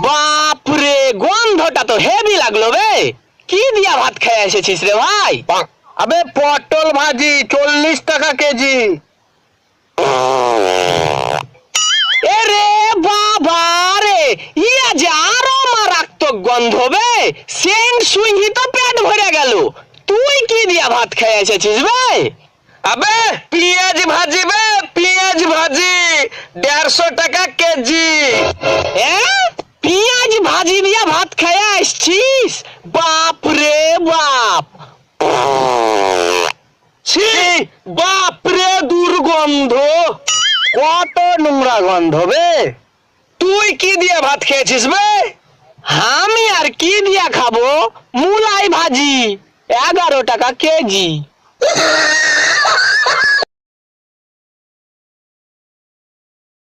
বাপরে, গন্ধটা তো হেভি লাগলো বে। কি দিয়া ভাত খেয়ে এসেছিস রে ভাই? আবে পটল ভাজি 40 টাকা কেজি। এরে বাবা রে, ইয়া যে আরো মারাত্মক গন্ধ বে। সেন্ট সুইহি তো পেট ভরে গেল। তুই কি দিয়া ভাত খেয়ে এসেছিস বে? আবে পেঁয়াজ ভাজি বে, পেঁয়াজ ভাজি 150 টাকা কেজি। পেঁয়াজ ভাজি দিয়া ভাত খেয়ে আসছিস? বাপ রে বাপ, ছি, বাপ রে দুর্গন্ধ, কত নোংরা গন্ধ বে। তুই কি দিয়ে ভাত খেয়েছিস বে? আমি আর কি দিয়া খাবো? মুলাই ভাজি 11 টাকা কেজি।